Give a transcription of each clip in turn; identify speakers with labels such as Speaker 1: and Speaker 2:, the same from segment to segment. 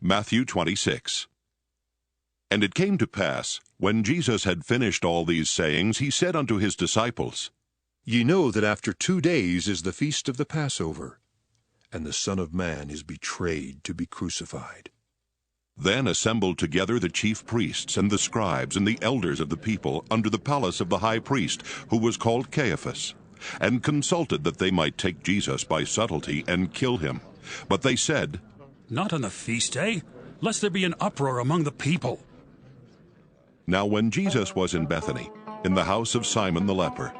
Speaker 1: Matthew 26. And it came to pass, when Jesus had finished all these sayings, he said unto his disciples,
Speaker 2: Ye know that after 2 days is the feast of the Passover, and the Son of Man is betrayed to be crucified.
Speaker 1: Then assembled together the chief priests and the scribes and the elders of the people under the palace of the high priest, who was called Caiaphas, and consulted that they might take Jesus by subtlety and kill him. But they said,
Speaker 3: Not on the feast day, lest there be an uproar among the people.
Speaker 1: Now when Jesus was in Bethany, in the house of Simon the leper,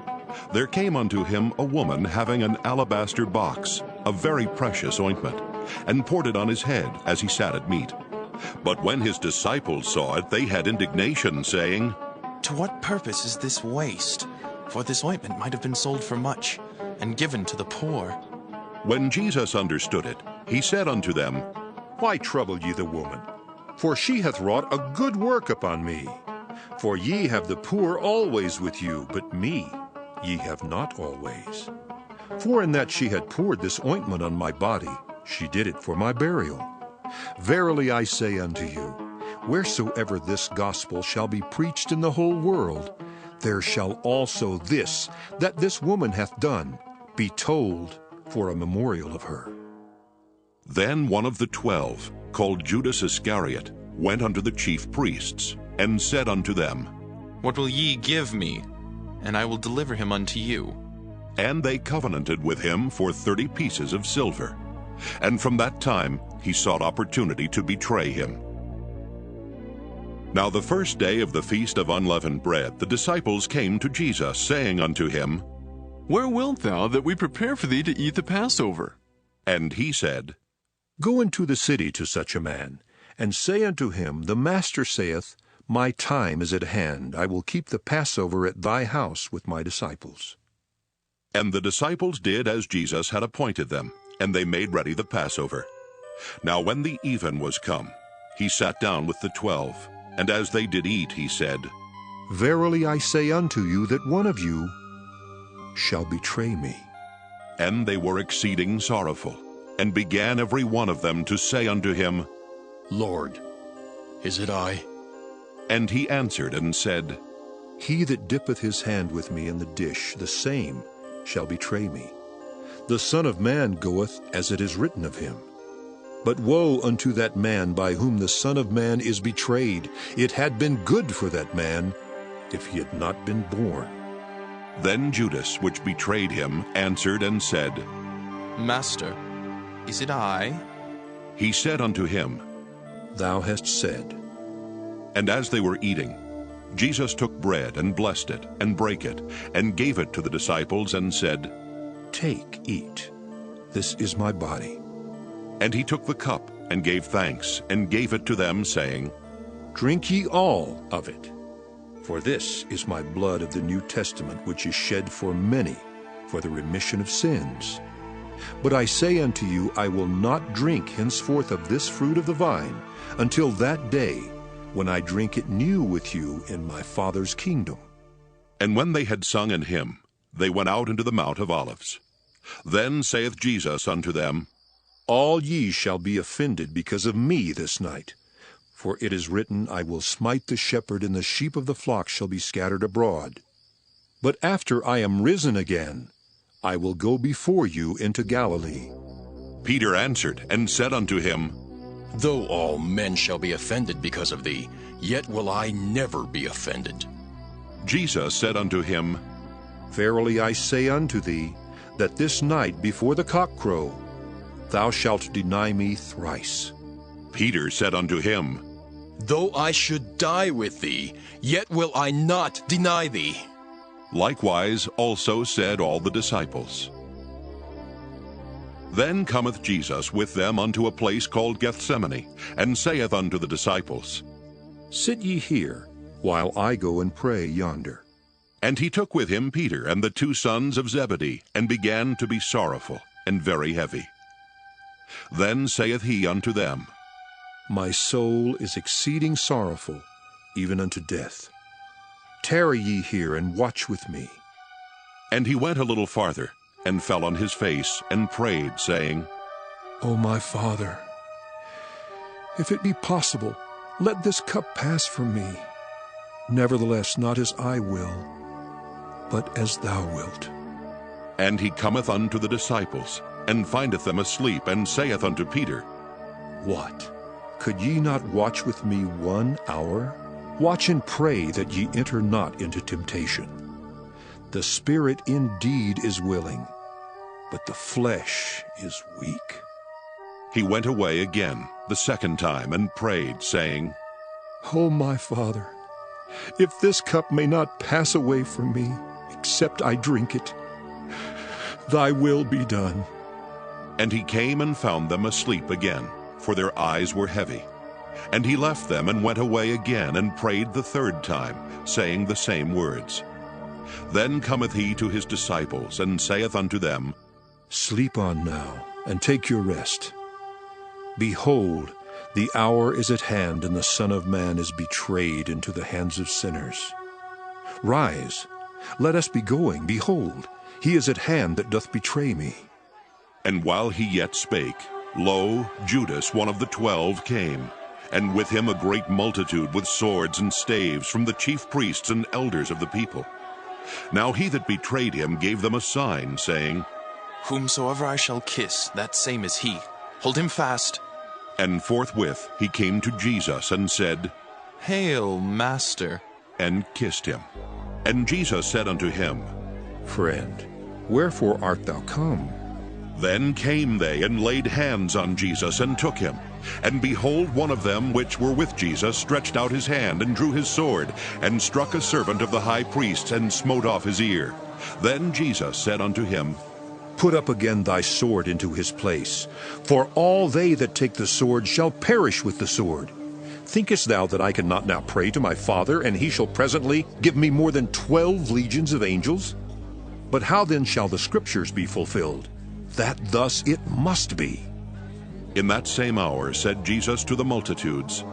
Speaker 1: there came unto him a woman having an alabaster box of very precious ointment, and poured it on his head as he sat at meat. But when his disciples saw it, they had indignation, saying,
Speaker 4: To what purpose is this waste? For this ointment might have been sold for much, and given to the poor.
Speaker 1: When Jesus understood it, he said unto them,
Speaker 2: Why trouble ye the woman? For she hath wrought a good work upon me. For ye have the poor always with you, but me ye have not always. For in that she had poured this ointment on my body, she did it for my burial. Verily I say unto you, wheresoever this gospel shall be preached in the whole world, there shall also this, that this woman hath done, be told for a memorial of her.
Speaker 1: Then one of the 12, called Judas Iscariot, went unto the chief priests, and said unto them,
Speaker 4: What will ye give me? And I will deliver him unto you.
Speaker 1: And they covenanted with him for 30 pieces of silver. And from that time he sought opportunity to betray him. Now the first day of the feast of unleavened bread, the disciples came to Jesus, saying unto him,
Speaker 5: Where wilt thou that we prepare for thee to eat the Passover?
Speaker 1: And he said,
Speaker 2: Go into the city to such a man, and say unto him, The Master saith, My time is at hand. I will keep the Passover at thy house with my disciples.
Speaker 1: And the disciples did as Jesus had appointed them, and they made ready the Passover. Now when the even was come, he sat down with the 12, and as they did eat, he said,
Speaker 2: Verily I say unto you that one of you shall betray me.
Speaker 1: And they were exceeding sorrowful, and began every one of them to say unto him,
Speaker 6: Lord, is it I?
Speaker 1: And he answered and said,
Speaker 2: He that dippeth his hand with me in the dish, the same shall betray me. The Son of Man goeth as it is written of him. But woe unto that man by whom the Son of Man is betrayed! It had been good for that man if he had not been born.
Speaker 1: Then Judas, which betrayed him, answered and said,
Speaker 4: Master, is it I?
Speaker 1: He said unto him,
Speaker 2: Thou hast said.
Speaker 1: And as they were eating, Jesus took bread and blessed it, and brake it, and gave it to the disciples, and said,
Speaker 2: Take, eat. This is my body.
Speaker 1: And he took the cup, and gave thanks, and gave it to them, saying,
Speaker 2: Drink ye all of it. For this is my blood of the New Testament, which is shed for many for the remission of sins. But I say unto you, I will not drink henceforth of this fruit of the vine, until that day when I drink it new with you in my Father's kingdom.
Speaker 1: And when they had sung an hymn, they went out into the Mount of Olives. Then saith Jesus unto them,
Speaker 2: All ye shall be offended because of me this night. For it is written, I will smite the shepherd, and the sheep of the flock shall be scattered abroad. But after I am risen again, I will go before you into Galilee.
Speaker 1: Peter answered and said unto him,
Speaker 6: Though all men shall be offended because of thee, yet will I never be offended.
Speaker 1: Jesus said unto him,
Speaker 2: Verily I say unto thee, that this night before the cock crow, thou shalt deny me thrice.
Speaker 1: Peter said unto him,
Speaker 6: Though I should die with thee, yet will I not deny thee.
Speaker 1: Likewise also said all the disciples. Then cometh Jesus with them unto a place called Gethsemane, and saith unto the disciples,
Speaker 2: Sit ye here, while I go and pray yonder.
Speaker 1: And he took with him Peter and the 2 sons of Zebedee, and began to be sorrowful and very heavy. Then saith he unto them,
Speaker 2: My soul is exceeding sorrowful, even unto death. Tarry ye here, and watch with me.
Speaker 1: And he went a little farther, and fell on his face, and prayed, saying,
Speaker 2: O my Father, If it be possible, let this cup pass from me. Nevertheless, not as I will, but as thou wilt.
Speaker 1: And he cometh unto the disciples, and findeth them asleep, and saith unto Peter,
Speaker 2: What? Could ye not watch with me 1 hour? Watch and pray that ye enter not into temptation. The spirit indeed is willing, but the flesh is weak.
Speaker 1: He went away again the second time, and prayed, saying,
Speaker 2: O my Father, if this cup may not pass away from me, except I drink it, thy will be done.
Speaker 1: And he came and found them asleep again, for their eyes were heavy. And he left them and went away again, and prayed the third time, saying the same words. Then cometh he to his disciples, and saith unto them,
Speaker 2: Sleep on now, and take your rest. Behold, the hour is at hand, and the Son of Man is betrayed into the hands of sinners. Rise, let us be going. Behold, he is at hand that doth betray me.
Speaker 1: And while he yet spake, lo, Judas, one of the 12, came, and with him a great multitude with swords and staves from the chief priests and elders of the people. Now he that betrayed him gave them a sign, saying,
Speaker 4: Whomsoever I shall kiss, that same is he. Hold him fast.
Speaker 1: And forthwith he came to Jesus, and said,
Speaker 4: Hail, Master.
Speaker 1: and kissed him. And Jesus said unto him,
Speaker 2: Friend, wherefore art thou come?
Speaker 1: Then came they, and laid hands on Jesus, and took him. And behold, one of them which were with Jesus stretched out his hand, and drew his sword, and struck a servant of the high priest, and smote off his ear. Then Jesus said unto him,
Speaker 2: Put up again thy sword into his place, for all they that take the sword shall perish with the sword. Thinkest thou that I cannot now pray to my Father, and he shall presently give me more than 12 legions of angels? But how then shall the Scriptures be fulfilled, that thus it must be?
Speaker 1: In that same hour said Jesus to the multitudes,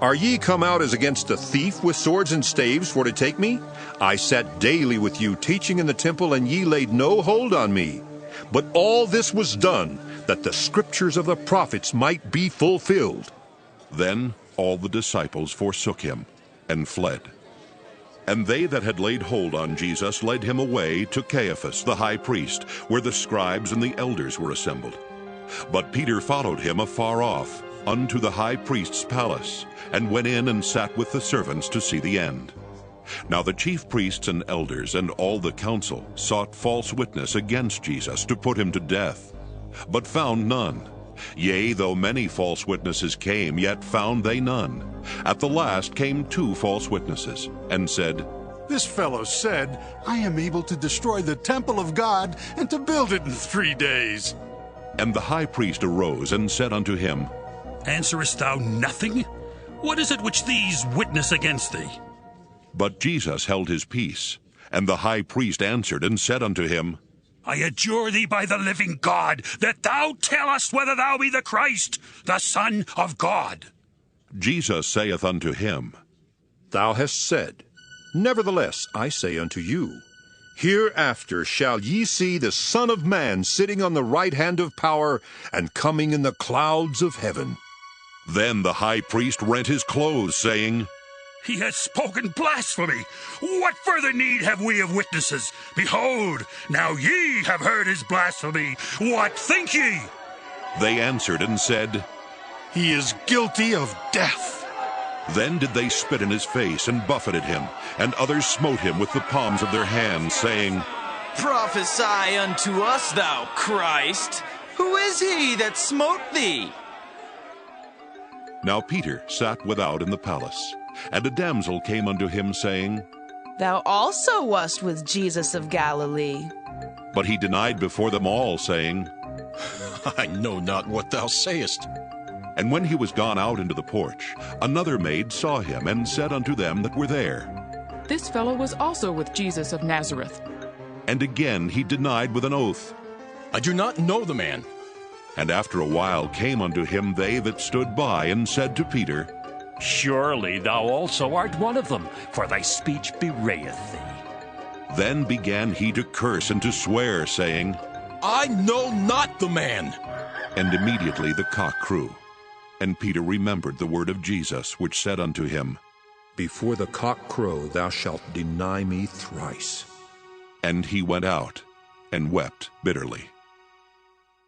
Speaker 2: Are ye come out as against a thief with swords and staves for to take me? I sat daily with you teaching in the temple, and ye laid no hold on me. But all this was done, that the Scriptures of the prophets might be fulfilled.
Speaker 1: Then all the disciples forsook him, and fled. And they that had laid hold on Jesus led him away to Caiaphas the high priest, where the scribes and the elders were assembled. But Peter followed him afar off, unto the high priest's palace, and went in and sat with the servants to see the end. Now the chief priests and elders and all the council sought false witness against Jesus to put him to death, but found none. Yea, though many false witnesses came, yet found they none. At the last came 2 false witnesses, and said,
Speaker 7: This fellow said, I am able to destroy the temple of God and to build it in 3 days.
Speaker 1: And the high priest arose and said unto him,
Speaker 3: Answerest thou nothing? What is it which these witness against thee?
Speaker 1: But Jesus held his peace. And the high priest answered and said unto him,
Speaker 3: I adjure thee by the living God, that thou tell us whether thou be the Christ, the Son of God.
Speaker 1: Jesus saith unto him,
Speaker 2: Thou hast said, Nevertheless I say unto you, Hereafter shall ye see the Son of Man sitting on the right hand of power, and coming in the clouds of heaven.
Speaker 1: Then the high priest rent his clothes, saying,
Speaker 3: He has spoken blasphemy. What further need have we of witnesses? Behold, now ye have heard his blasphemy. What think ye?
Speaker 1: They answered and said,
Speaker 7: He is guilty of death.
Speaker 1: Then did they spit in his face and buffeted him, and others smote him with the palms of their hands, saying,
Speaker 8: Prophesy unto us, thou Christ. Who is he that smote thee?
Speaker 1: Now Peter sat without in the palace, and a damsel came unto him, saying,
Speaker 9: Thou also wast with Jesus of Galilee.
Speaker 1: But he denied before them all, saying,
Speaker 6: I know not what thou sayest.
Speaker 1: And when he was gone out into the porch, another maid saw him, and said unto them that were there,
Speaker 10: This fellow was also with Jesus of Nazareth.
Speaker 1: And again he denied with an oath.
Speaker 6: I do not know the man.
Speaker 1: And after a while came unto him they that stood by, and said to Peter,
Speaker 11: Surely thou also art one of them, for thy speech bewrayeth thee.
Speaker 1: Then began he to curse and to swear, saying,
Speaker 6: I know not the man.
Speaker 1: And immediately the cock crew. And Peter remembered the word of Jesus, which said unto him,
Speaker 2: Before the cock crow, thou shalt deny me thrice.
Speaker 1: And he went out and wept bitterly.